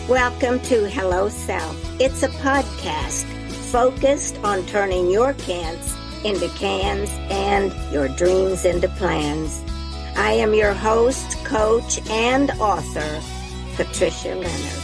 Welcome to Hello Self. It's a podcast focused on turning your can'ts into cans and your dreams into plans. I am your host, coach, and author, Patricia Leonard.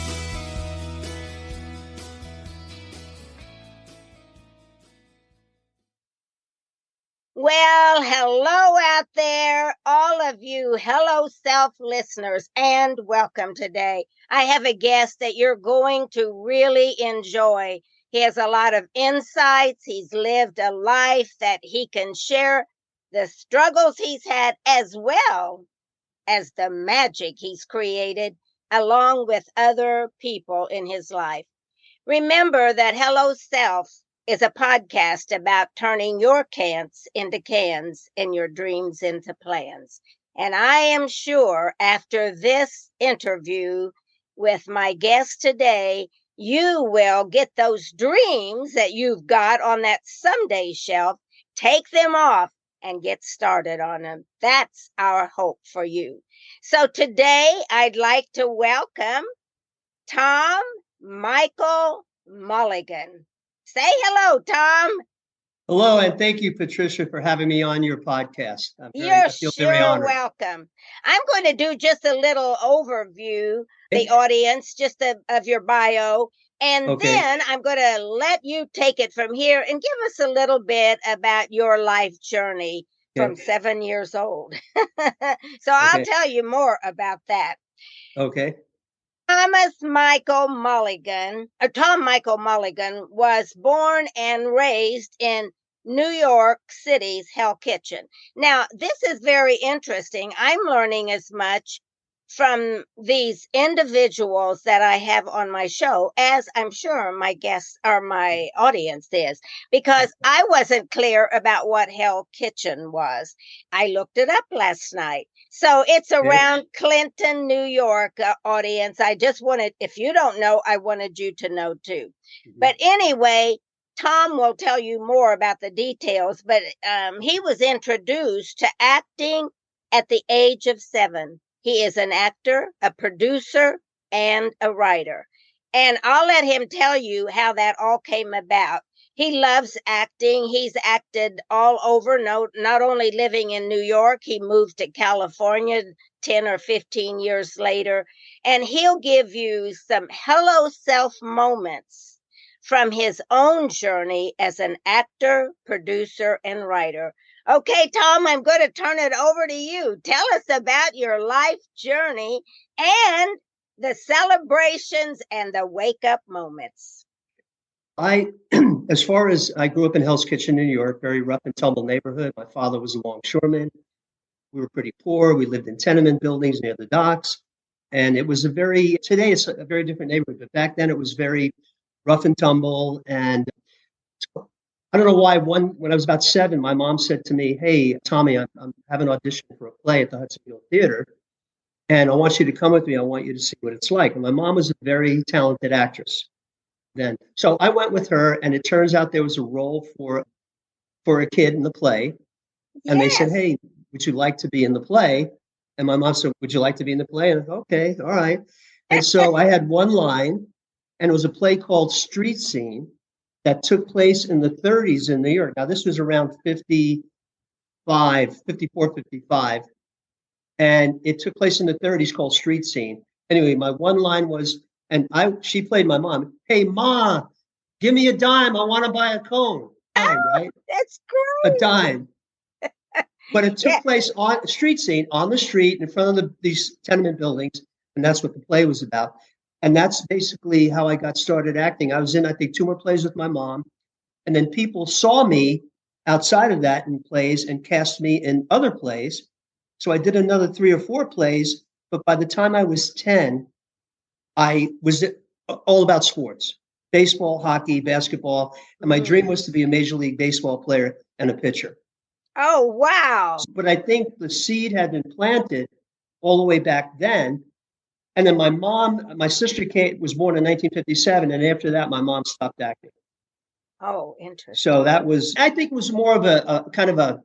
Well, hello out there, all of you Hello Self listeners, and welcome today. I have a guest that you're going to really enjoy. He has a lot of insights. He's lived a life that he can share the struggles he's had as well as the magic he's created along with other people in his life. Remember that Hello Self is a podcast about turning your can'ts into cans and your dreams into plans. And I am sure after this interview with my guest today, you will get those dreams that you've got on that someday shelf, take them off and get started on them. That's our hope for you. So today I'd like to welcome Thom Michael Mulligan. Say hello, Thom. Hello, and thank you, Patricia, for having me on your podcast. You're sure welcome. I'm going to do just a little overview, the audience, just of your bio, and then I'm going to let you take it from here and give us a little bit about your life journey from 7 years old. So I'll tell you more about that. Okay. Thom Michael Mulligan was born and raised in New York City's Hell Kitchen. Now, this is very interesting. I'm learning as much from these individuals that I have on my show as I'm sure my guests or my audience is, because I wasn't clear about what Hell Kitchen was. I looked it up last night. So it's around Clinton, New York, audience. I just wanted, if you don't know, I wanted you to know too. But anyway, Thom will tell you more about the details, but he was introduced to acting at the age of 7. He is an actor, a producer, and a writer. And I'll let him tell you how that all came about. He loves acting. He's acted all over, not only living in New York, he moved to California 10 or 15 years later. And he'll give you some Hello Self moments from his own journey as an actor, producer, and writer. Okay, Thom, I'm going to turn it over to you. Tell us about your life journey and the celebrations and the wake-up moments. As far as I grew up in Hell's Kitchen, New York, very rough and tumble neighborhood. My father was a longshoreman. We were pretty poor. We lived in tenement buildings near the docks. And it was today it's a very different neighborhood, but back then it was very rough and tumble. And I don't know why, when I was about 7, my mom said to me, "Hey, Tommy, I'm having an audition for a play at the Hudson Field Theater, and I want you to come with me. I want you to see what it's like." And my mom was a very talented actress then. So I went with her, and it turns out there was a role for a kid in the play. And they said, "Hey, would you like to be in the play?" And my mom said, "Would you like to be in the play?" And I said, "Okay, all right." And so I had one line, and it was a play called Street Scene that took place in the 30s in New York. Now, this was around 54, 55. And it took place in the 30s called Street Scene. Anyway, my one line was, she played my mom. "Hey, Ma, give me a dime. I want to buy a cone." Right? That's great. A dime. But it took place on Street Scene, on the street in front of these tenement buildings. And that's what the play was about. And that's basically how I got started acting. I was in, I think, 2 more plays with my mom. And then people saw me outside of that in plays and cast me in other plays. So I did another 3 or 4 plays. But by the time I was 10, I was all about sports, baseball, hockey, basketball. And my dream was to be a Major League Baseball player and a pitcher. Oh, wow. But I think the seed had been planted all the way back then. And then my sister was born in 1957. And after that, my mom stopped acting. Oh, interesting. So I think it was more of a kind of a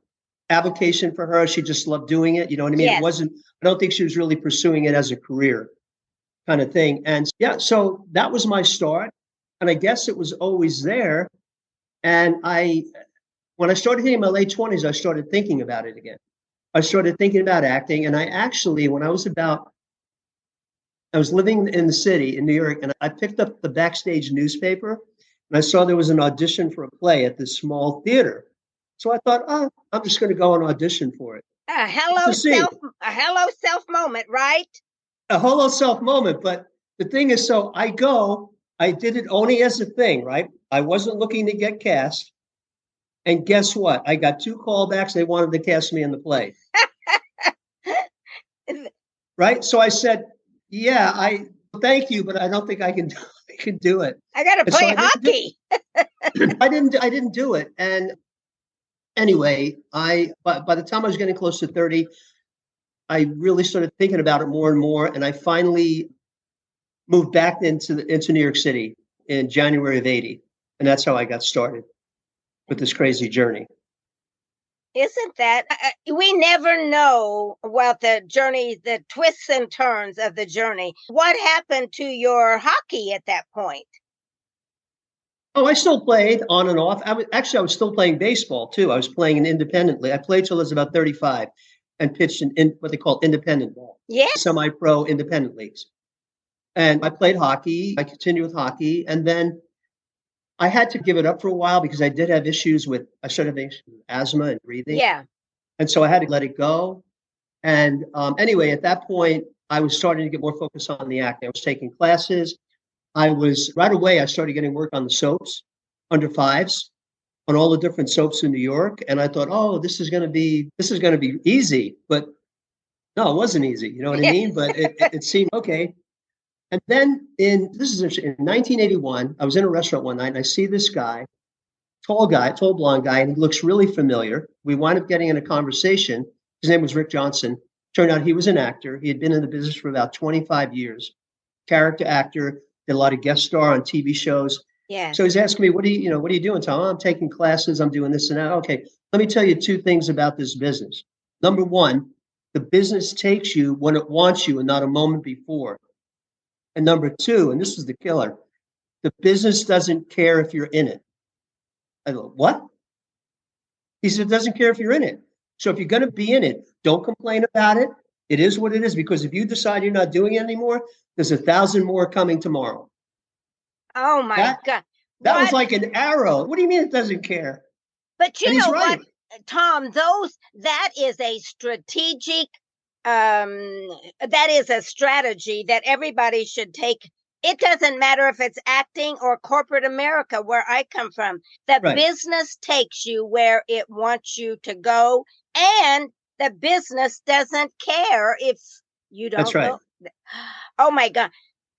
avocation for her. She just loved doing it. You know what I mean? Yes. I don't think she was really pursuing it as a career. kind of thing. And yeah, so that was my start. And I guess it was always there. And when I started hitting my late 20s, I started thinking about it again. I started thinking about acting. And I actually, when I was living in the city in New York, and I picked up the Backstage newspaper, and I saw there was an audition for a play at this small theater. So I thought, oh, I'm just going to go and audition for it. A hello self moment, right? A hello self moment. But the thing is, so I did it only as a thing, right? I wasn't looking to get cast. And guess what? I got 2 callbacks. They wanted to cast me in the play. Right? So I said, yeah, thank you, but I don't think I can do it. I got to play hockey. I didn't do it. And anyway, by the time I was getting close to 30, I really started thinking about it more and more. And I finally moved back into New York City in January of 80. And that's how I got started with this crazy journey. Isn't that, we never know what the journey, the twists and turns of the journey. What happened to your hockey at that point? Oh, I still played on and off. I was still playing baseball too. I was playing independently. I played till I was about 35 and pitched in what they call independent ball. Yes. Semi-pro independent leagues. And I played hockey. I continued with hockey. And then I had to give it up for a while because I did have issues with asthma and breathing. Yeah. And so I had to let it go. And anyway, at that point, I was starting to get more focused on the acting. I was taking classes. Right away, I started getting work on the soaps, under fives, on all the different soaps in New York. And I thought, oh, this is going to be easy. But no, it wasn't easy. You know what I mean? But it seemed okay. And then in 1981, I was in a restaurant one night and I see this guy, tall blonde guy, and he looks really familiar. We wind up getting in a conversation. His name was Rick Johnson. Turned out he was an actor. He had been in the business for about 25 years, character actor, did a lot of guest star on TV shows. Yeah. So he's asking me, what are you doing, Tom? I'm taking classes. I'm doing this and that. Okay, let me tell you 2 things about this business. Number 1, the business takes you when it wants you and not a moment before. And number 2, and this is the killer, the business doesn't care if you're in it. I go, what? He said, it doesn't care if you're in it. So if you're going to be in it, don't complain about it. It is what it is, because if you decide you're not doing it anymore, there's 1,000 more coming tomorrow. Oh my God. That was like an arrow. What do you mean it doesn't care? But you know right. what, Tom, that is a strategic, that is a strategy that everybody should take. It doesn't matter if it's acting or corporate America, where I come from. The business takes you where it wants you to go, and the business doesn't care if you don't. That's right. Go. Oh my God.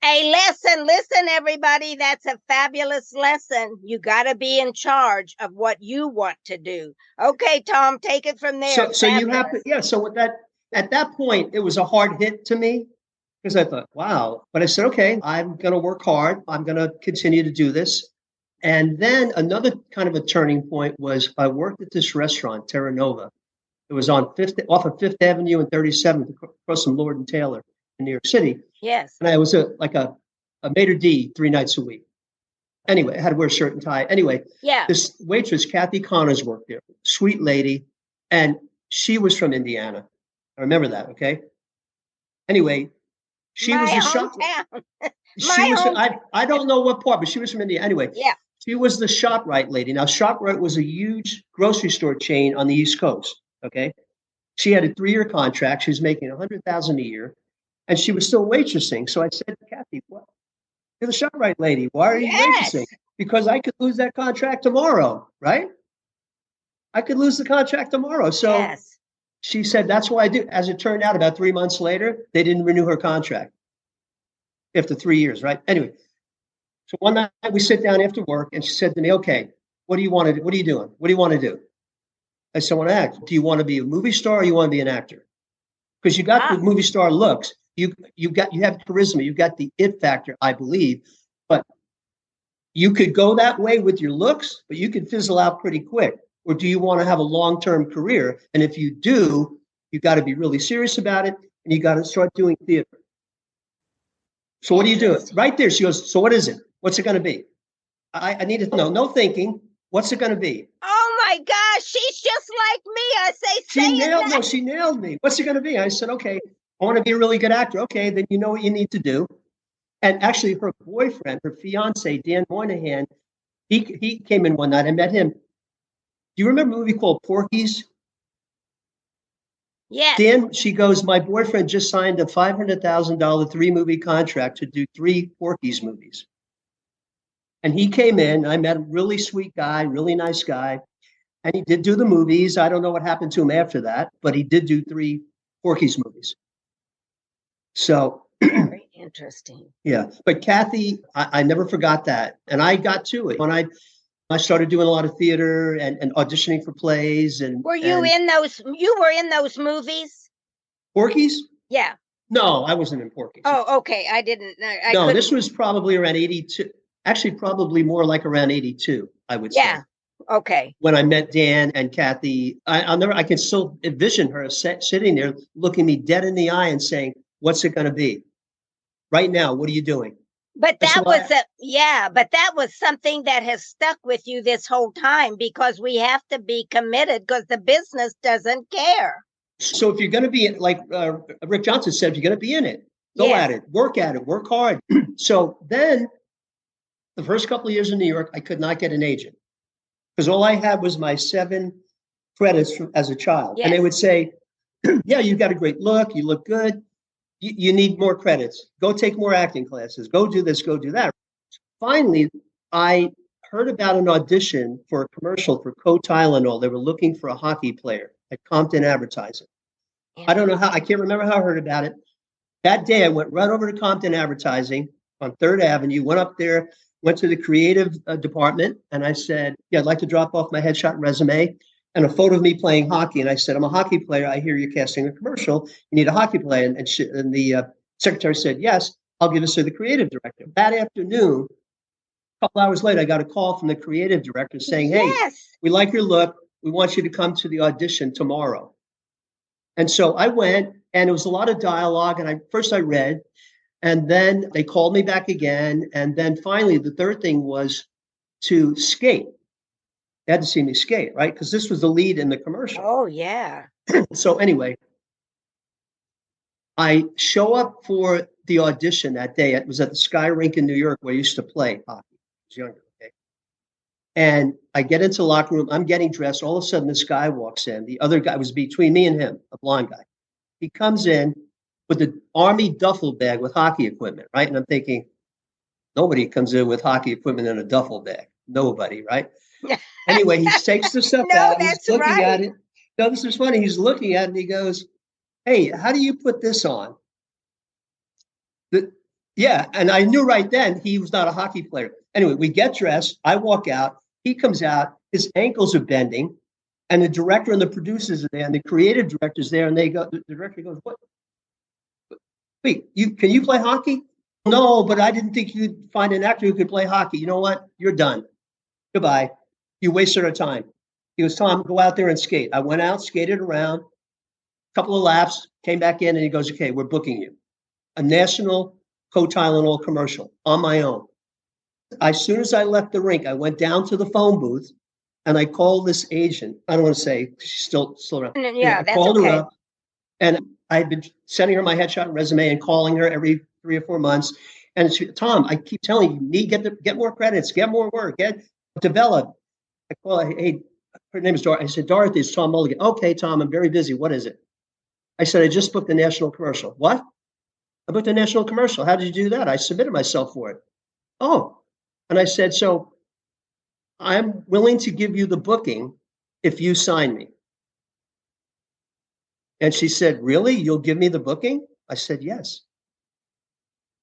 A lesson. Listen, everybody, that's a fabulous lesson. You got to be in charge of what you want to do. Okay, Tom, take it from there. So you have to, so with that, at that point, it was a hard hit to me because I thought, wow. But I said, okay, I'm going to work hard. I'm going to continue to do this. And then another kind of a turning point was I worked at this restaurant, Terra Nova. It was off of Fifth Avenue and 37th, across from Lord and Taylor in New York City. Yes. And I was a maitre d' 3 nights a week. Anyway, I had to wear a shirt and tie. Anyway, this waitress, Kathy Connors, worked there. Sweet lady. And she was from Indiana. I remember that, okay? Anyway, she was the shop. I don't know what part, but she was from Indiana. Anyway, she was the ShopRite lady. Now, ShopRite was a huge grocery store chain on the East Coast, okay? She had a 3-year contract. She was making $100,000 a year. And she was still waitressing. So I said to Kathy, what? You're the ShopRite lady. Why are you waitressing? Because I could lose that contract tomorrow, right? I could lose the contract tomorrow. So she said, that's why I do. As it turned out, about 3 months later, they didn't renew her contract after 3 years, right? Anyway, so one night we sit down after work and she said to me, okay, what do you want to do? What are you doing? What do you want to do? I said, I want to act. Do you want to be a movie star or you want to be an actor? Because you got the movie star looks. You have charisma. You've got the it factor, I believe. But you could go that way with your looks, but you could fizzle out pretty quick. Or do you want to have a long-term career? And if you do, you got to be really serious about it, and you got to start doing theater. So what are you doing? Right there. She goes, so what is it? What's it going to be? I need to know. No thinking. What's it going to be? Oh my gosh, she's just like me. I say, She nailed me. What's it going to be? I said, okay, I want to be a really good actor. Okay, then you know what you need to do. And actually, her boyfriend, her fiance, Dan Moynihan, he came in one night. I met him. Do you remember a movie called Porky's? Yes. Dan, she goes, my boyfriend just signed a $500,000 3-movie contract to do 3 Porky's movies. And he came in. I met a really sweet guy, really nice guy. And he did do the movies. I don't know what happened to him after that, but he did do 3 Porky's movies. So very interesting. Yeah. But Kathy, I never forgot that. And I got to it when I started doing a lot of theater and auditioning for plays. And were you in those? You were in those movies? Porky's? Yeah. No, I wasn't in Porky's. Oh, okay. I didn't. No, this was probably around 82. Actually, probably more like around 82, I would say. Yeah. Okay. When I met Dan and Kathy, I can still envision her sitting there looking me dead in the eye and saying, what's it going to be? Right now, what are you doing? But that but that was something that has stuck with you this whole time, because we have to be committed because the business doesn't care. So if you're going to be, like Rick Johnson said, if you're going to be in it, go at it, work hard. So then the first couple of years in New York, I could not get an agent because all I had was my 7 credits as a child. Yes. And they would say, yeah, you've got a great look. You look good. You need more credits. Go take more acting classes. Go do this, go do that. Finally, I heard about an audition for a commercial for Coke Tylenol. They were looking for a hockey player at Compton Advertising. I don't know how, I can't remember how I heard about it. That day, I went right over to Compton Advertising on 3rd Avenue, went up there, went to the creative department, and I said, yeah, I'd like to drop off my headshot and resume and a photo of me playing hockey. And I said, I'm a hockey player. I hear you're casting a commercial. You need a hockey player. And the secretary said, yes, I'll give this to the creative director. That afternoon, a couple hours later, I got a call from the creative director saying, hey, we like your look. We want you to come to the audition tomorrow. And so I went, and it was a lot of dialogue. And first I read, and then they called me back again. And then finally, the third thing was to skate. They had to see me skate, right? Because this was the lead in the commercial. Oh, yeah. So anyway, I show up for the audition that day. It was at the Sky Rink in New York where I used to play hockey. I was younger, okay? And I get into the locker room. I'm getting dressed. All of a sudden, this guy walks in. The other guy was between me and him, a blonde guy. He comes in with the Army duffel bag with hockey equipment, right? And I'm thinking, nobody comes in with hockey equipment in a duffel bag. Nobody, right? Anyway, he takes the stuff out. He's looking at it. No, this is funny. He's looking at it and he goes, hey, how do you put this on? Yeah. And I knew right then he was not a hockey player. Anyway, we get dressed. I walk out. He comes out. His ankles are bending. And the director and the producers are there. And the creative director's there. And the director goes, what? Wait, can you play hockey? No, but I didn't think you'd find an actor who could play hockey. You know what? You're done. Goodbye. You wasted our time. He goes, Tom, go out there and skate. I went out, skated around, a couple of laps, came back in, and he goes, okay, we're booking you. A national Coke Tylenol commercial on my own. As soon as I left the rink, I went down to the phone booth and I called this agent. I don't want to say, she's still around. Yeah, I called her up, and I had been sending her my headshot and resume and calling her every 3 or 4 months. And she, Tom, I keep telling you, you need to get more credits, get more work, develop. I call her, hey, her name is Dorothy. I said, Dorothy, it's Thom Mulligan. Okay, Tom, I'm very busy. What is it? I said, I just booked a national commercial. What? I booked a national commercial. How did you do that? I submitted myself for it. Oh. And I said, so I'm willing to give you the booking if you sign me. And she said, really? You'll give me the booking? I said, yes.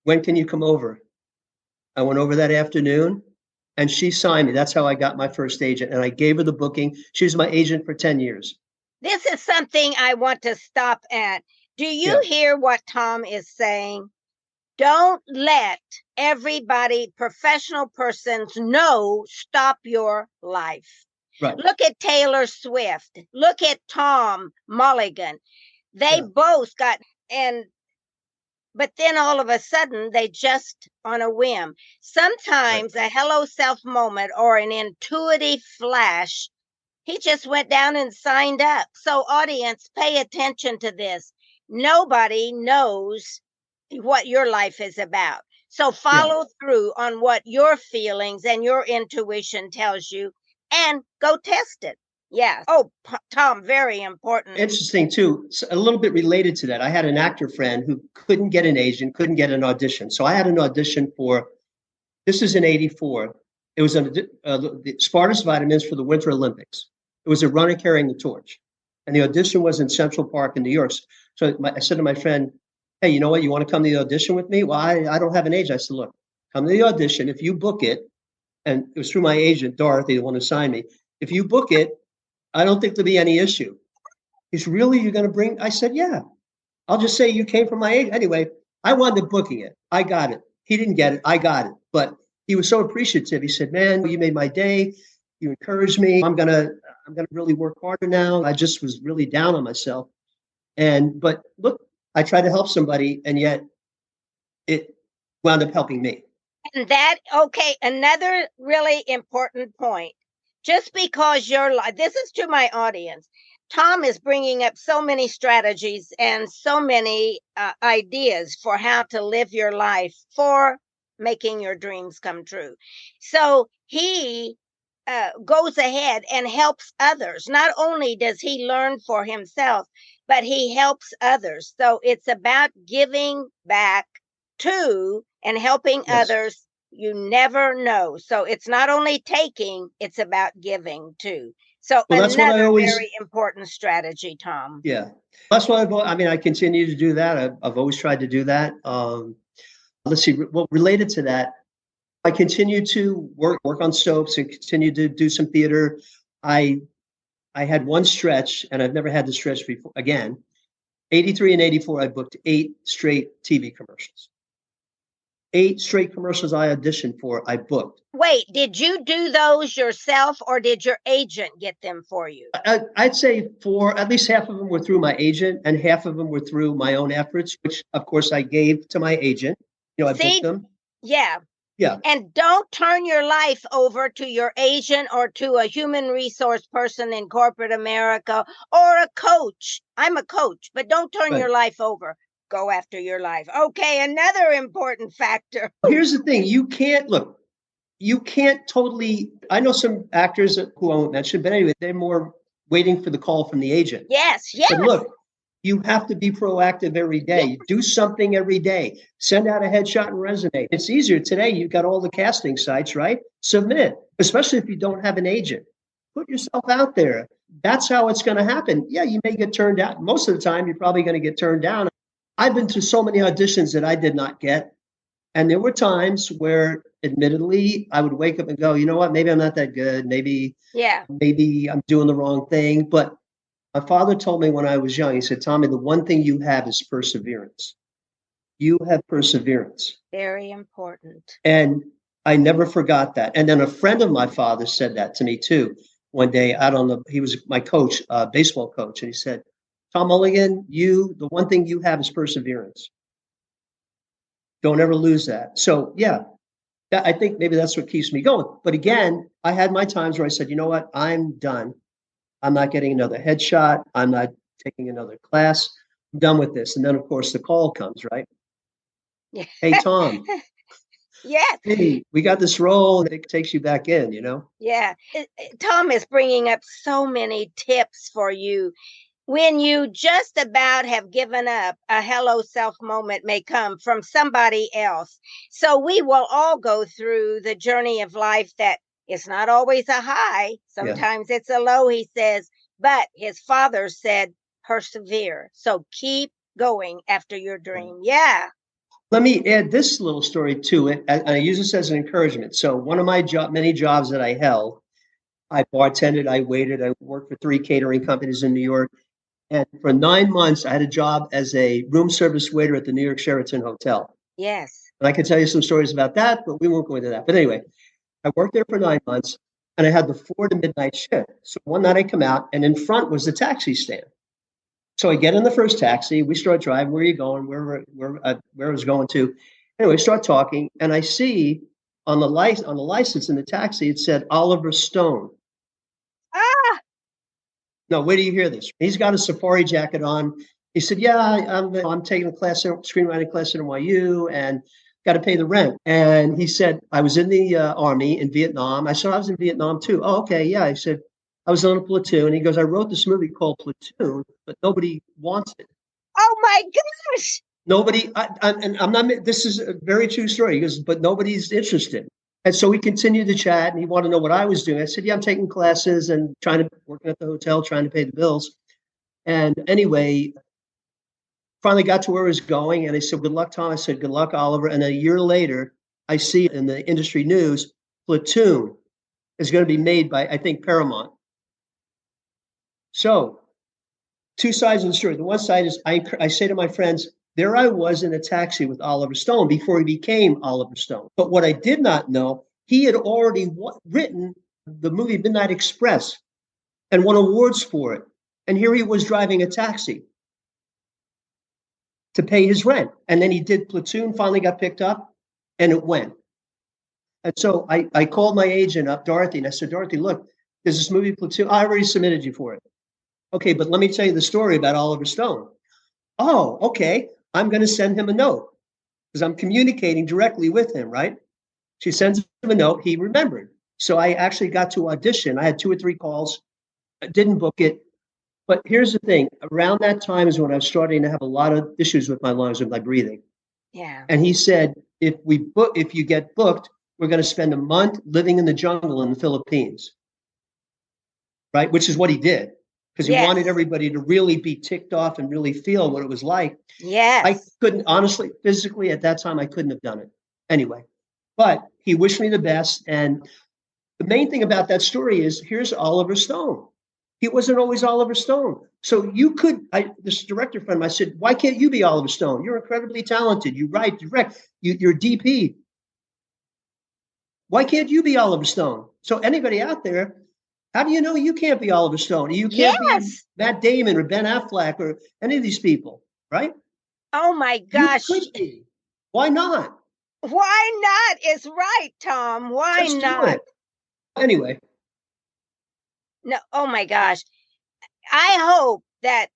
When can you come over? I went over that afternoon. And she signed me. That's how I got my first agent. And I gave her the booking. She was my agent for 10 years. This is something I want to stop at. Do you hear what Tom is saying? Don't let everybody, professional persons, stop your life. Right. Look at Taylor Swift. Look at Thom Mulligan. They both got, and but then all of a sudden they just on a whim. Right. Sometimes a hello self moment or an intuitive flash, he just went down and signed up. So, audience, pay attention to this. Nobody knows what your life is about. So, Yeah. follow through on what your feelings and your intuition tells you and go test it. Yeah. Oh, Thom, very important. Interesting too. A little bit related to that. I had an actor friend who couldn't get an agent, couldn't get an audition. So I had an audition for, this is in '84. It was the Spartus Vitamins for the Winter Olympics. It was a runner carrying the torch. And the audition was in Central Park in New York. So I said to my friend, hey, you know what? You want to come to the audition with me? Well, I don't have an agent. I said, look, come to the audition. If you book it, and it was through my agent, Dorothy, the one who signed me. If you book it, I don't think there'll be any issue. He's really, you're going to bring? I said, yeah. I'll just say you came from my agent. Anyway, I wound up booking it. I got it. He didn't get it. I got it. But he was so appreciative. He said, man, you made my day. You encouraged me. I'm gonna really work harder now. I just was really down on myself. But look, I tried to help somebody, and yet it wound up helping me. And that, okay, another really important point. Just because you're like, this is to my audience. Thom is bringing up so many strategies and so many ideas for how to live your life for making your dreams come true. So he goes ahead and helps others. Not only does he learn for himself, but he helps others. So it's about giving back to and helping Yes. others. You never know. So it's not only taking, it's about giving too. So Well, that's what I another always, very important strategy, Thom. yeah. That's what I mean, I continue to do that. I've always tried to do that. Let's see. Well, related to that, I continue to work on soaps and continue to do some theater. I I had one stretch, and I've never had the stretch before again. 83 and 84, I booked 8 straight TV commercials. 8 straight commercials I auditioned for, I booked. Wait, did you do those yourself or did your agent get them for you? I'd say at least half of them were through my agent, and half of them were through my own efforts, which of course I gave to my agent. I booked See, them. yeah. Yeah, And don't turn your life over to your agent or to a human resource person in corporate America or a coach. I'm a coach, but don't turn right. your life over. Go after your life. Okay, another important factor. Here's the thing: you can't totally. I know some actors who I won't mention, but anyway, they're more waiting for the call from the agent. Yes, But yes. look, you have to be proactive every day. Yes. Do something every day. Send out a headshot and resume. It's easier today. You've got all the casting sites, right? Submit, especially if you don't have an agent. Put yourself out there. That's how it's going to happen. Yeah, you may get turned down. Most of the time, you're probably going to get turned down. I've been through so many auditions that I did not get. And there were times where, admittedly, I would wake up and go, you know what? Maybe I'm not that good. Yeah. Maybe I'm doing the wrong thing. But my father told me when I was young, he said, Tommy, the one thing you have is perseverance. You have perseverance. Very important. And I never forgot that. And then a friend of my father said that to me too. One day out on he was my coach, baseball coach. And he said, Thom Mulligan, the one thing you have is perseverance. Don't ever lose that. So yeah, I think maybe that's what keeps me going. But again, I had my times where I said, you know what? I'm done. I'm not getting another headshot. I'm not taking another class. I'm done with this. And then, of course, the call comes, right? Yeah. Hey, Thom. Yes. Hey, we got this role. And it takes you back in, Yeah. Thom is bringing up so many tips for you. When you just about have given up, a hello self moment may come from somebody else. So we will all go through the journey of life that it's not always a high. Sometimes it's a low, he says, but his father said, persevere. So keep going after your dream. Yeah. Let me add this little story to it. And I use this as an encouragement. So one of my many jobs that I held, I bartended, I waited, I worked for 3 catering companies in New York. And for 9 months, I had a job as a room service waiter at the New York Sheraton Hotel. Yes. And I could tell you some stories about that, but we won't go into that. But anyway, I worked there for 9 months, and I had the 4 to midnight shift. So one night I come out, and in front was the taxi stand. So I get in the first taxi. We start driving. Where are you going? Where I was going to. Anyway, start talking, and I see on the license in the taxi it said Oliver Stone. Ah, No, where do you hear this? He's got a safari jacket on. He said, "Yeah, I'm taking a screenwriting class at NYU, and got to pay the rent." And he said, "I was in the army in Vietnam." I said, "I was in Vietnam too." "Oh, okay, yeah." He said, "I was on a platoon." He goes, "I wrote this movie called Platoon, but nobody wants it. oh my gosh. Nobody." And I'm not. This is a very true story. He goes, "But nobody's interested." And so we continued to chat, and he wanted to know what I was doing. I said, "Yeah, I'm taking classes and working at the hotel, trying to pay the bills." And anyway, finally got to where I was going, and I said, "Good luck, Tom." I said, "Good luck, Oliver." And a year later, I see in the industry news, Platoon is going to be made by, I think, Paramount. So, two sides of the story. The one side is I say to my friends, there I was in a taxi with Oliver Stone before he became Oliver Stone. But what I did not know, he had already written the movie Midnight Express and won awards for it. And here he was driving a taxi to pay his rent. And then he did Platoon, finally got picked up, and it went. And so I called my agent up, Dorothy, and I said, "Dorothy, look, there's this movie Platoon. I already submitted you for it." "Okay, but let me tell you the story about Oliver Stone." "Oh, okay. I'm going to send him a note because I'm communicating directly with him, right?" She sends him a note. He remembered. So I actually got to audition. I had 2 or 3 calls. I didn't book it. But here's the thing. Around that time is when I was starting to have a lot of issues with my lungs, with my breathing. Yeah. And he said, if you get booked, we're going to spend a month living in the jungle in the Philippines. Right? Which is what he did. Because he wanted everybody to really be ticked off and really feel what it was like. Yes. I couldn't, honestly, physically at that time, I couldn't have done it. Anyway, but he wished me the best. And the main thing about that story is here's Oliver Stone. He wasn't always Oliver Stone. So this director friend, I said, "Why can't you be Oliver Stone? You're incredibly talented. You write, direct, you're DP. Why can't you be Oliver Stone?" So anybody out there, how do you know you can't be Oliver Stone? You can't be Matt Damon or Ben Affleck or any of these people, right? Oh my You gosh. could be. Why not? Why not is right, Tom. Why Just do not? it. Anyway. No, oh my gosh. I hope that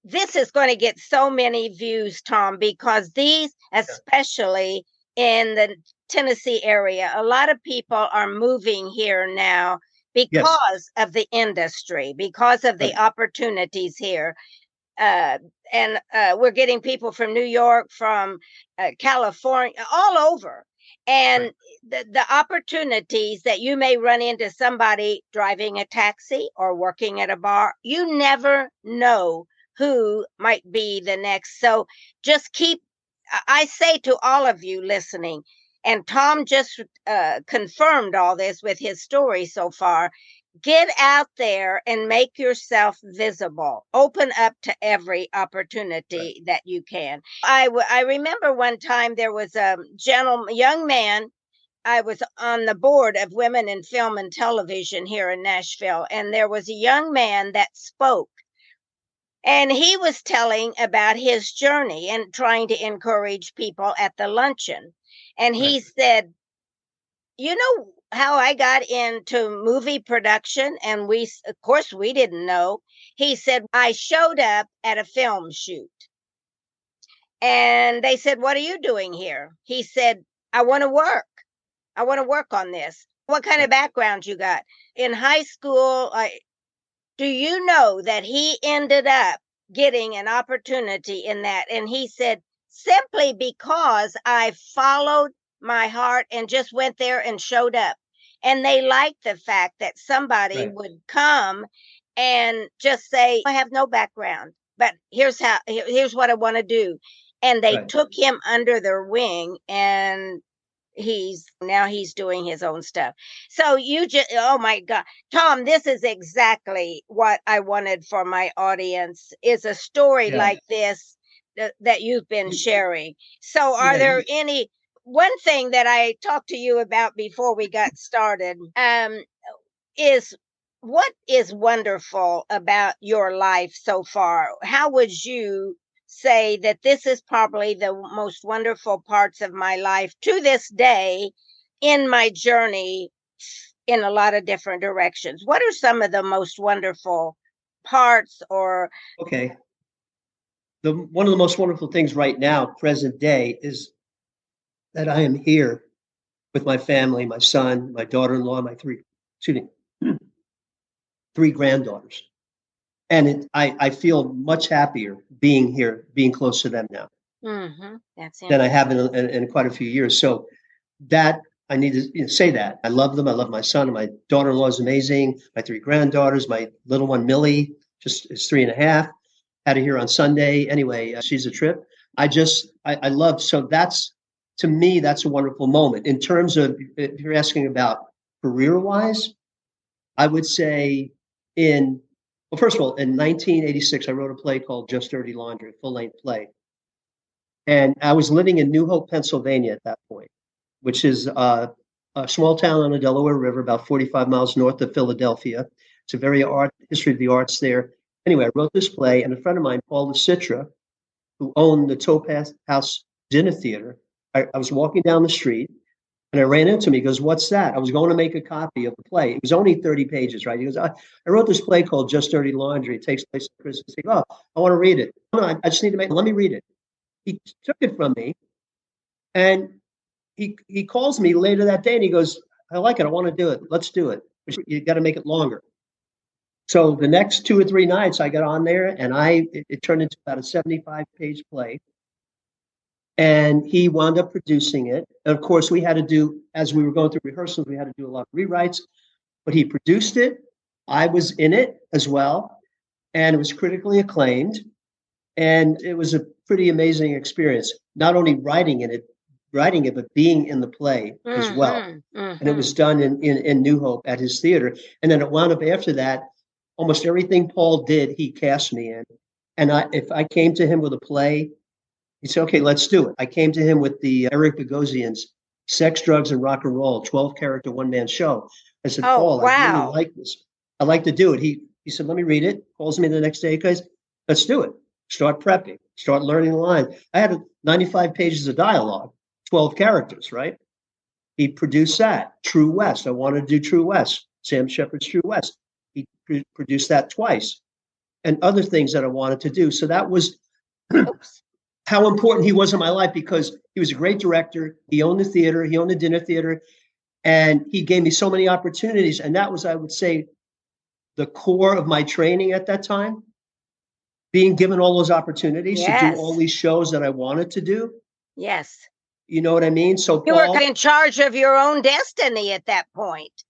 this is going to get so many views, Tom, because these, especially in the Tennessee area, a lot of people are moving here now because of the industry, because of the opportunities here. And we're getting people from New York, from California, all over. And the opportunities that you may run into somebody driving a taxi or working at a bar, you never know who might be the next. So just I say to all of you listening, and Tom just confirmed all this with his story so far. Get out there and make yourself visible. Open up to every opportunity that you can. I remember one time there was a young man. I was on the board of Women in Film and Television here in Nashville, and there was a young man that spoke. And he was telling about his journey and trying to encourage people at the luncheon. And he said, "You know how I got into movie production?" And of course, we didn't know. He said, "I showed up at a film shoot. And they said, 'What are you doing here?' He said, 'I want to work. I want to work on this.'" "What kind of background you got?" "In high school, do you know that he ended up getting an opportunity in that?" And he said, "Simply because I followed my heart and just went there and showed up." And they liked the fact that somebody would come and just say, "I have no background, but here's what I want to do." And they took him under their wing, and he's doing his own stuff. So oh my God, Tom, this is exactly what I wanted for my audience, is a story like this that you've been sharing. So are there one thing that I talked to you about before we got started, is what is wonderful about your life so far? How would you say that this is probably the most wonderful parts of my life to this day in my journey in a lot of different directions? What are some of the most wonderful parts or Okay. One of the most wonderful things right now, present day, is that I am here with my family, my son, my daughter-in-law, my three granddaughters. And I feel much happier being here, being close to them now that's than I have interesting. in quite a few years. So that I need to say that. I love them. I love my son. My daughter-in-law is amazing. My three granddaughters, my little one, Millie, just is 3.5. Had her here on Sunday. Anyway, she's a trip. I love, so that's, to me, that's a wonderful moment. In terms of, if you're asking about career-wise, I would say well, first of all, in 1986, I wrote a play called Just Dirty Laundry, a full-length play. And I was living in New Hope, Pennsylvania at that point, which is a small town on the Delaware River, about 45 miles north of Philadelphia. It's a very history of the arts there. Anyway, I wrote this play, and a friend of mine, Paul LaCitra, who owned the Topaz House Dinner Theater, I was walking down the street, and I ran into him. He goes, "What's that?" I was going to make a copy of the play. It was only 30 pages, right? He goes, I wrote this play called Just Dirty Laundry. It takes place at Christmas. He goes, "Oh, I want to read it." "No, I just need to let me read it." He took it from me, and he calls me later that day, and he goes, "I like it. I want to do it. Let's do it. You got to make it longer." So the next 2 or 3 nights I got on there, and it turned into about a 75-page play. And he wound up producing it. And of course, we had to do, as we were going through rehearsals, we had to do a lot of rewrites, but he produced it. I was in it as well, and it was critically acclaimed. And it was a pretty amazing experience, not only writing it, but being in the play as well. And it was done in New Hope at his theater. And then it wound up after that, almost everything Paul did, he cast me in. And if I came to him with a play, he said, "Okay, let's do it." I came to him with the Eric Bogosian's Sex, Drugs, and Rock and Roll, 12-character one-man show. I said, Oh, "Paul, I really wow. like this. I'd like to do it." He said, "Let me read it." Calls me the next day, guys, "Let's do it." Start prepping, start learning the line. I had 95 pages of dialogue, 12 characters, right? He produced that. True West. I wanted to do True West. Sam Shepard's True West. He produced that twice, and other things that I wanted to do. So that was how important he was in my life, because he was a great director. He owned the theater. He owned the dinner theater. And he gave me so many opportunities. And that was, I would say, the core of my training at that time, being given all those opportunities to do all Yes. these shows that I wanted to do. Yes. You know what I mean? So You were Paul, in charge of your own destiny at that point.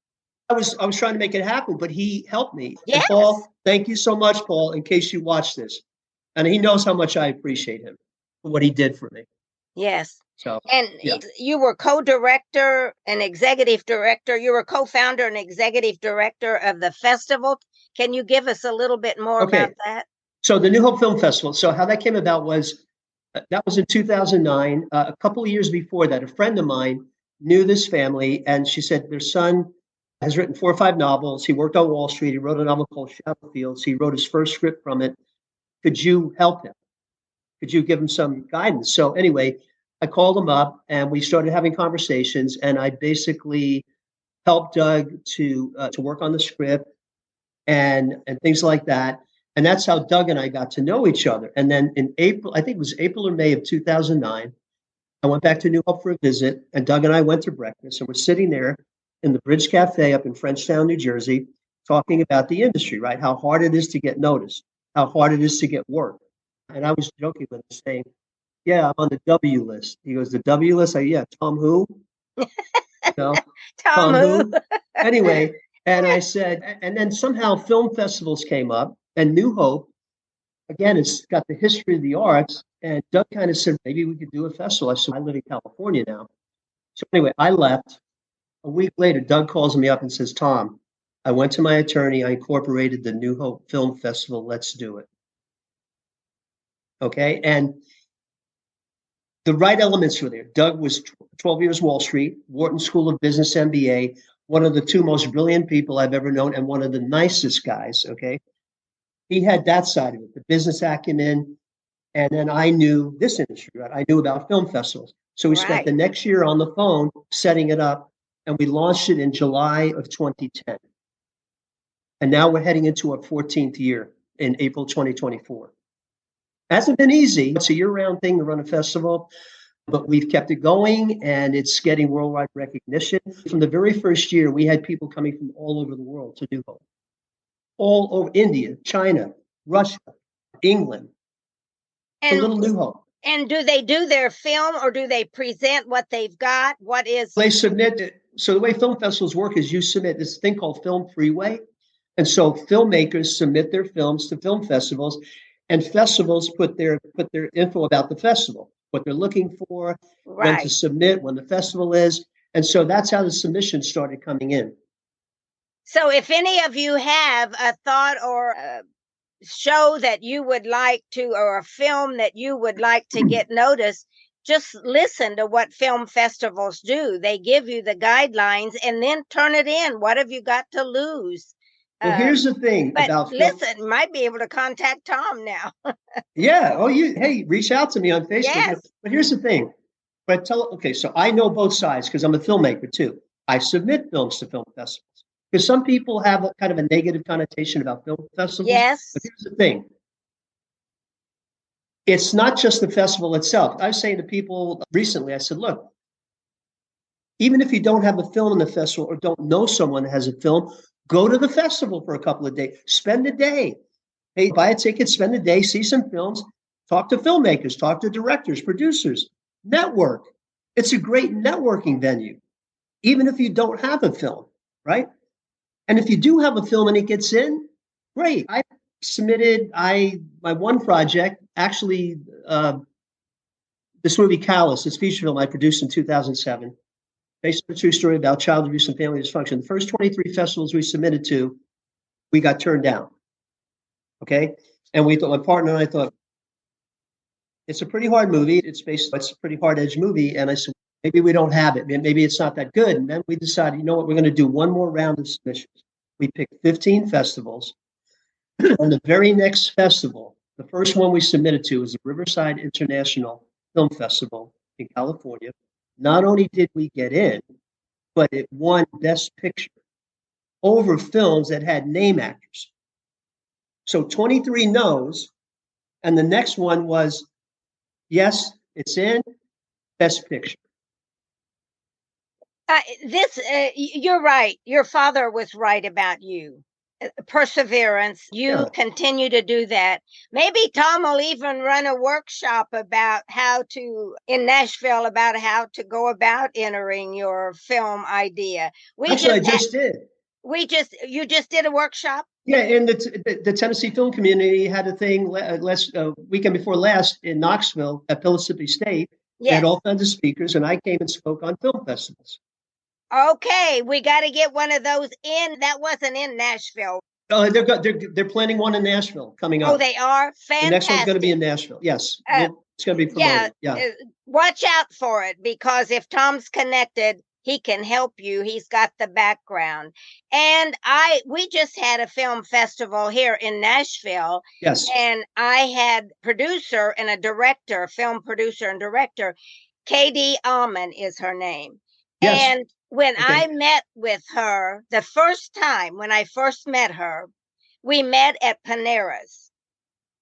I was trying to make it happen, but he helped me. And Yes. Paul, thank you so much, Paul, in case you watch this. And he knows how much I appreciate him for what he did for me. Yes. So, And yeah. you were co-director and executive director. You were co-founder and executive director of the festival. Can you give us a little bit more about Okay. that? So the New Hope Film Festival. So how that came about was, that was in 2009. A couple of years before that, a friend of mine knew this family, and she said their son has written 4 or 5 novels. He worked on Wall Street. He wrote a novel called Shadow Fields. He wrote his first script from it. Could you help him? Could you give him some guidance? So anyway, I called him up, and we started having conversations, and I basically helped Doug to work on the script and things like that. And that's how Doug and I got to know each other. And then in April, I think it was April or May of 2009, I went back to New Hope for a visit, and Doug and I went to breakfast, and we're sitting there in the Bridge Cafe up in Frenchtown, New Jersey, talking about the industry, right? How hard it is to get noticed, how hard it is to get work. And I was joking with him, saying, "Yeah, I'm on the W list." He goes, "The W list?" Yeah, Tom who? No, Tom Tom who? who? Anyway, and I said, and then somehow film festivals came up, and New Hope, again, it's got the history of the arts. And Doug kind of said, maybe we could do a festival. I said, I live in California now. So anyway, I left. A week later, Doug calls me up and says, "Tom, I went to my attorney. I incorporated the New Hope Film Festival. Let's do it." Okay. And the right elements were there. Doug was 12 years Wall Street, Wharton School of Business MBA, one of the two most brilliant people I've ever known and one of the nicest guys. Okay. He had that side of it, the business acumen. And then I knew this industry, right? I knew about film festivals. So we spent the Right. next year on the phone setting it up, and we launched it in July of 2010. And now we're heading into our 14th year in April 2024. Hasn't been easy. It's a year-round thing to run a festival, but we've kept it going, and it's getting worldwide recognition. From the very first year, we had people coming from all over the world to New Hope, all over India, China, Russia, England, to And Little New Hope. and do they do their film or do they present what they've got? What is They submit it. So the way film festivals work is you submit this thing called Film Freeway. And so filmmakers submit their films to film festivals, and festivals put their info about the festival, what they're looking for, when to right? submit, when the festival is. And so that's how the submissions started coming in. So if any of you have a thought or a show that you would like to, or a film that you would like to get noticed, just listen to what film festivals do. They give you the guidelines and then turn it in. What have you got to lose? Well, here's the thing But about film. listen, might be able to contact Thom now. Yeah. Oh, hey, reach out to me on Facebook. Yes. But here's the thing. Okay, so I know both sides because I'm a filmmaker too. I submit films to film festivals because some people have a kind of a negative connotation about film festivals. Yes. But here's the thing. It's not just the festival itself. I was saying to people recently, I said, look, even if you don't have a film in the festival or don't know someone that has a film, go to the festival for a couple of days. Spend a day. Hey, buy a ticket, spend a day, see some films, talk to filmmakers, talk to directors, producers, network. It's a great networking venue, even if you don't have a film, right? And if you do have a film and it gets in, great. I submitted my one project, actually, this movie Callous, this feature film I produced in 2007, based on a true story about child abuse and family dysfunction. The first 23 festivals we submitted to, we got turned down. Okay. And we thought, my partner and I thought, it's a pretty hard movie. It's a pretty hard edge movie. And I said, maybe we don't have it. Maybe it's not that good. And then we decided, you know what, we're going to do one more round of submissions. We picked 15 festivals. And the very next festival, the first one we submitted to was the Riverside International Film Festival in California. Not only did we get in, but it won Best Picture over films that had name actors. So 23 no's, and the next one was, yes, it's in, Best Picture. You're right. Your father was right about you. Perseverance. You continue to do that. Maybe Thom will even run a workshop in Nashville about how to go about entering your film idea. I just did. You just did a workshop? Yeah, and the Tennessee film community had a thing last weekend before last in Knoxville at Mississippi State. Yes. They had all kinds of speakers, and I came and spoke on film festivals. Okay, we got to get one of those in. That wasn't in Nashville. Oh, they're planning one in Nashville coming up. Oh, they are? Fantastic. The next one's going to be in Nashville. Yes, it's going to be promoted. Yeah. Watch out for it, because if Thom's connected, he can help you. He's got the background. And we just had a film festival here in Nashville. Yes. And I had producer and a director, film producer and director. K.D. Allman is her name. Yes. And when I met with her, the first time when I first met her, we met at Panera's.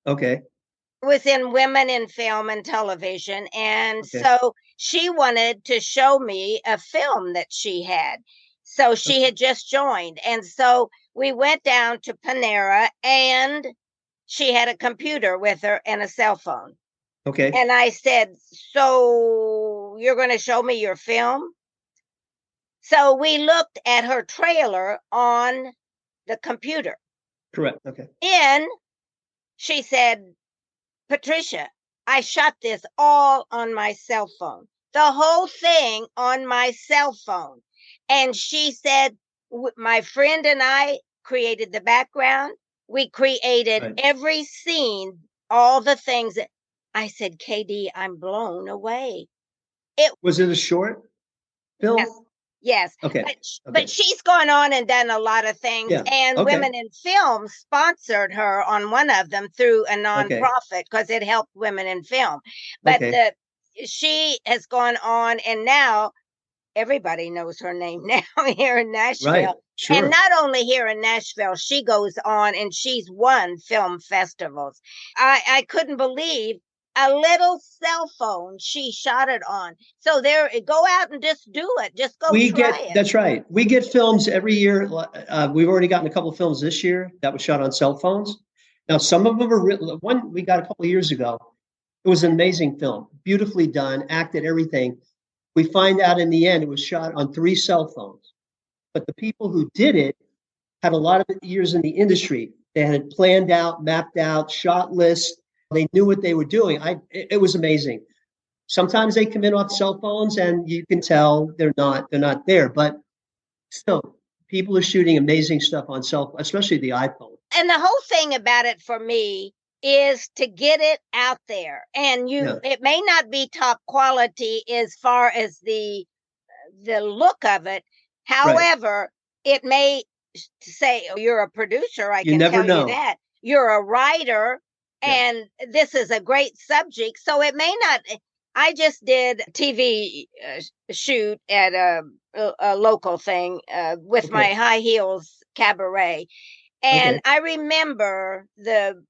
Okay. It was in Women in Film and Television. And so she wanted to show me a film that she had. So she had just joined. And so we went down to Panera, and she had a computer with her and a cell phone. Okay. And I said, so you're going to show me your film? So we looked at her trailer on the computer. Correct. Okay. And she said, Patricia, I shot this all on my cell phone, the whole thing on my cell phone. And she said, my friend and I created the background. We created every scene, all the things. I said, KD, I'm blown away. Was it a short film? Yes. Yes, Okay. but she's gone on and done a lot of things, Yeah. and Okay. Women in Film sponsored her on one of them through a Okay. nonprofit because it helped women in film. But Okay. she has gone on, and now everybody knows her name now here in Right. Nashville. And Sure. not only here in Nashville, she goes on and she's won film festivals. I couldn't believe a little cell phone she shot it on. So there, go out and just do it. Just go try it. That's right. We get films every year. We've already gotten a couple of films this year that was shot on cell phones. Now, some of them are one we got a couple of years ago. It was an amazing film, beautifully done, acted, everything. We find out in the end it was shot on 3 cell phones. But the people who did it had a lot of years in the industry. They had it planned out, mapped out, shot list. They knew what they were doing. It was amazing. Sometimes they come in off cell phones and you can tell they're not there, but still people are shooting amazing stuff on especially the iPhone. And the whole thing about it for me is to get it out there. And it may not be top quality as far as the look of it. However, it may say, oh, you're a producer. I can tell you that. You're a writer, and this is a great subject. So it may not. I just did a TV shoot at a local thing with my high heels cabaret. And I remember the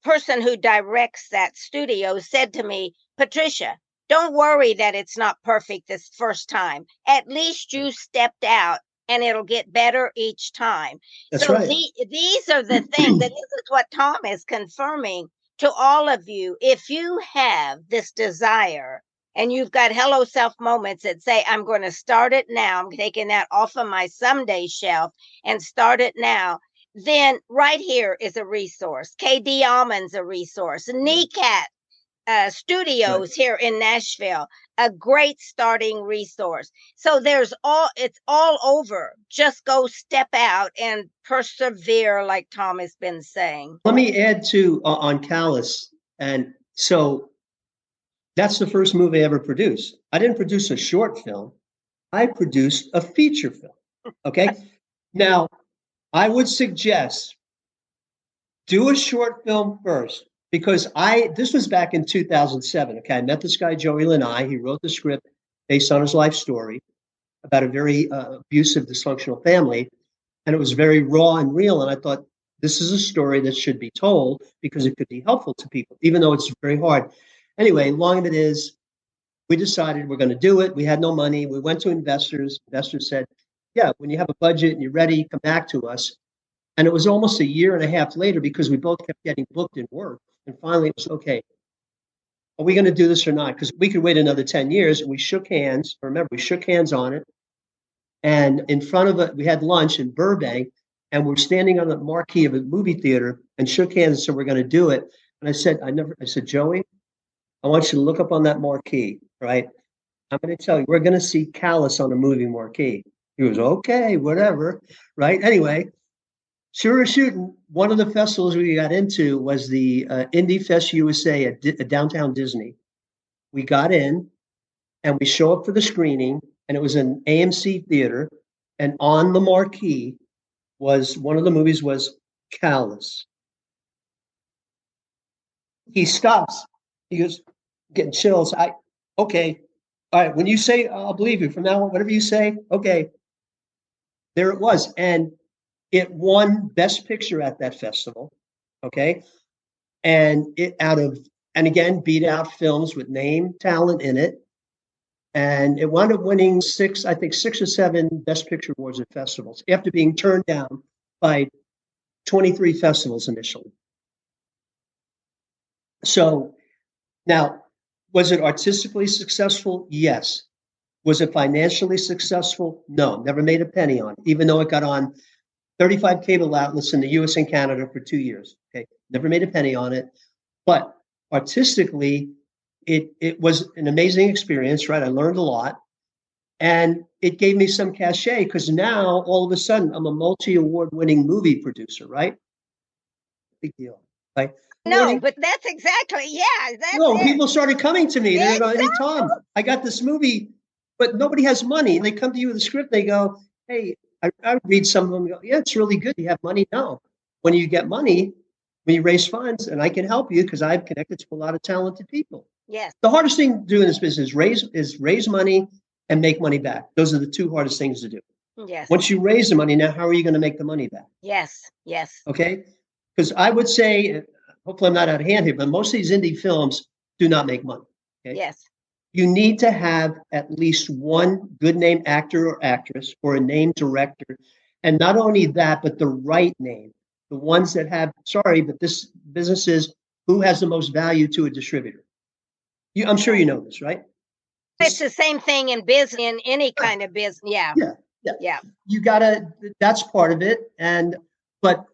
person who directs that studio said to me, Patricia, don't worry that it's not perfect this first time. At least you stepped out and it'll get better each time. That's right. These are the things, and this is what Thom is confirming to all of you. If you have this desire and you've got Hello Self moments that say, I'm going to start it now, I'm taking that off of my someday shelf and start it now, then right here is a resource. KD Almond's a resource. Kneecat Studios here in Nashville, a great starting resource. So it's all over. Just go step out and persevere, like Thom has been saying. Let me add to on Callous. And so that's the first movie I ever produced. I didn't produce a short film. I produced a feature film. Okay. Now, I would suggest do a short film first, because this was back in 2007. Okay. I met this guy, Joey Lanai. He wrote the script based on his life story about a very abusive, dysfunctional family. And it was very raw and real. And I thought, this is a story that should be told because it could be helpful to people, even though it's very hard. Anyway, long of it is, we decided we're going to do it. We had no money. We went to investors. Investors said, yeah, when you have a budget and you're ready, come back to us. And it was almost a year and a half later, because we both kept getting booked in work. And finally, it was, okay, are we going to do this or not? Because we could wait another 10 years. And we shook hands. Remember, we shook hands on it. And in front of it, we had lunch in Burbank. And we're standing on the marquee of a movie theater and shook hands and said, we're going to do it. And I said, Joey, I want you to look up on that marquee, right? I'm going to tell you, we're going to see Callous on a movie marquee. He was, okay, whatever, right? Anyway, sure as shooting, one of the festivals we got into was the Indie Fest USA at downtown Disney. We got in and we show up for the screening, and it was an AMC theater. And on the marquee was, one of the movies was Callous. He stops. He goes, getting chills. Okay. All right. When you say, I'll believe you from now on, whatever you say. Okay. There it was. And it won Best Picture at that festival. Okay. And again, beat out films with name talent in it. And it wound up winning 6 or 7 Best Picture awards at festivals after being turned down by 23 festivals initially. So now, was it artistically successful? Yes. Was it financially successful? No, never made a penny on it, even though it got on 35 cable outlets in the US and Canada for 2 years. Okay, never made a penny on it. But artistically, it was an amazing experience, right? I learned a lot. And it gave me some cachet, because now all of a sudden I'm a multi-award winning movie producer, right? Big deal, right? No, but that's exactly, people started coming to me. They're going, hey, Thom, I got this movie. but nobody has money. And they come to you with a script. They go, hey, I read some of them and go, yeah, it's really good. You have money? No. When you get money, when you raise funds, and I can help you because I've connected to a lot of talented people. Yes. The hardest thing to do in this business is raise money and make money back. Those are the two hardest things to do. Yes. Once you raise the money, now how are you going to make the money back? Yes. Yes. Okay. Because I would say, hopefully I'm not out of hand here, but most of these indie films do not make money. Okay. Yes. You need to have at least one good name actor or actress or a name director. And not only that, but the right name. The ones that have, sorry, but this business is who has the most value to a distributor. I'm sure you know this, right? It's the same thing in business, in any kind of business. Yeah. Yeah. You gotta, that's part of it. But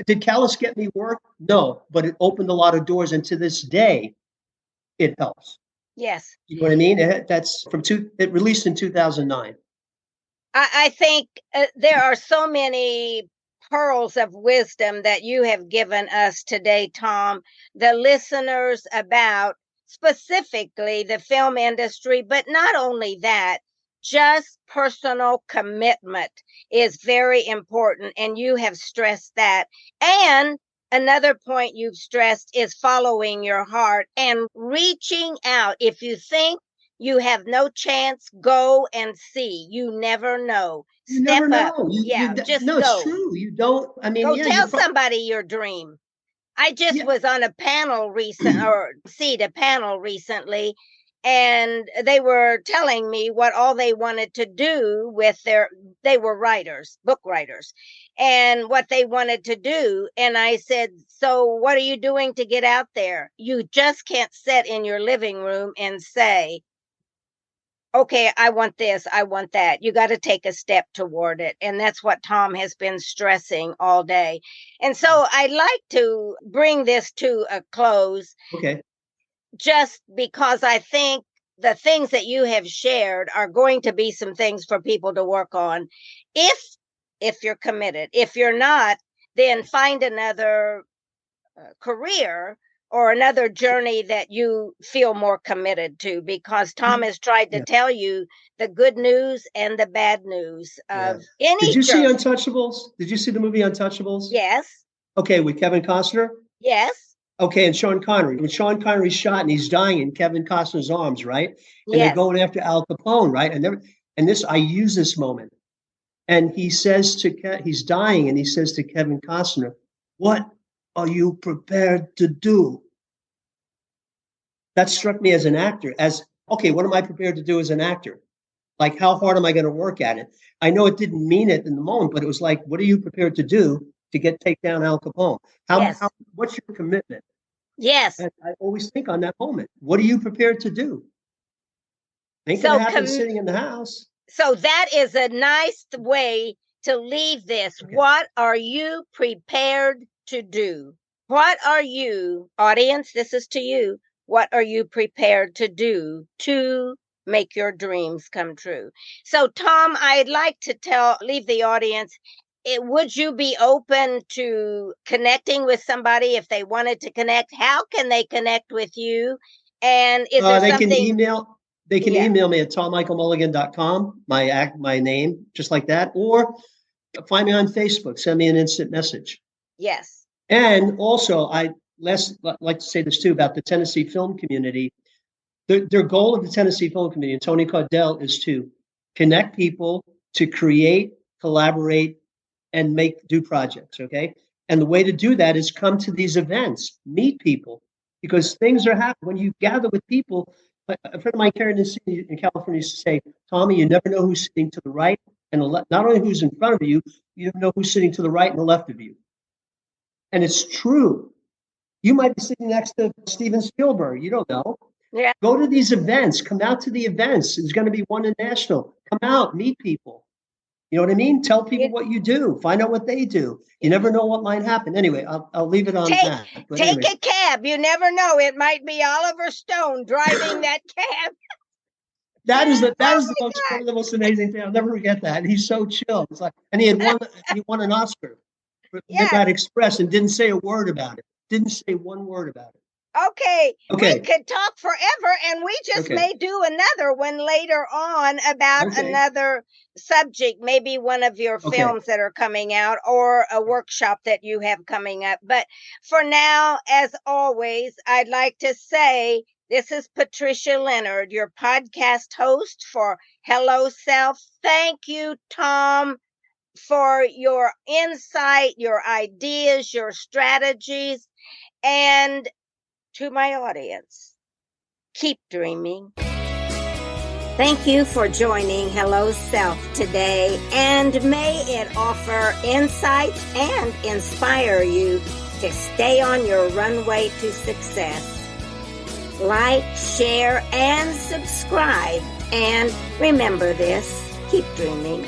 did Callis get me work? No, but it opened a lot of doors. And to this day, it helps. Yes. You know what I mean? It released in 2009. I think there are so many pearls of wisdom that you have given us today, Thom, the listeners, about specifically the film industry, but not only that, just personal commitment is very important. And you have stressed that. And another point you've stressed is following your heart and reaching out. If you think you have no chance, go and see. You never know. You never know. Just no, go. It's true. You don't. I mean, go tell somebody your dream. I just was on a panel recently, and they were telling me what all they wanted to do with they were writers, book writers, and what they wanted to do. And I said, so what are you doing to get out there? You just can't sit in your living room and say, okay, I want this, I want that. You got to take a step toward it. And that's what Thom has been stressing all day. And so I'd like to bring this to a close. Okay. Just because I think the things that you have shared are going to be some things for people to work on. If you're committed. If you're not, then find another career or another journey that you feel more committed to, because Thom has tried to tell you the good news and the bad news of any. Did you see Untouchables? Did you see the movie Untouchables? Yes. Okay, with Kevin Costner? Yes. Okay, and Sean Connery. When Sean Connery's shot and he's dying in Kevin Costner's arms, right? And they're going after Al Capone, right? And I use this moment. And he says he's dying, and he says to Kevin Costner, "What are you prepared to do?" That struck me as an actor, okay, what am I prepared to do as an actor? Like, how hard am I going to work at it? I know it didn't mean it in the moment, but it was like, what are you prepared to do to take down Al Capone? What's your commitment? Yes. And I always think on that moment, what are you prepared to do? Ain't going to happen sitting in the house. So that is a nice way to leave this. Okay. What are you prepared to do? What are you, audience, this is to you. What are you prepared to do to make your dreams come true? So, Thom, I'd like to leave the audience, would you be open to connecting with somebody if they wanted to connect? How can they connect with you? And is there something? They can email me at thommichaelmulligan.com, my name, just like that, or find me on Facebook, send me an instant message. Yes. And also, I'd like to say this too about the Tennessee film community. Their goal of the Tennessee film community, and Tony Caudell, is to connect people, to create, collaborate, and do projects, okay? And the way to do that is come to these events, meet people, because things are happening. When you gather with people, a friend of mine, Karen in California, used to say, Tommy, you never know who's sitting to the right and the left. Not only who's in front of you, you don't know who's sitting to the right and the left of you. And it's true. You might be sitting next to Steven Spielberg. You don't know. Yeah. Go to these events. Come out to the events. There's going to be one in Nashville. Come out, meet people. You know what I mean? Tell people what you do. Find out what they do. You never know what might happen. Anyway, I'll leave it on that. Take a cab. You never know. It might be Oliver Stone driving that cab. That is one of the most amazing things. I'll never forget that. He's so chill. It's like, and he won an Oscar for Midnight Express and didn't say a word about it. Didn't say one word about it. Okay, we Okay. could talk forever, and we just Okay. may do another one later on about Okay. another subject, maybe one of your Okay. films that are coming out or a workshop that you have coming up. But for now, as always, I'd like to say this is Patricia Leonard, your podcast host for Hello Self. Thank you, Thom, for your insight, your ideas, your strategies, and to my audience, keep dreaming. Thank you for joining Hello Self today, and may it offer insights and inspire you to stay on your runway to success. Like, share, and subscribe. And remember this, keep dreaming.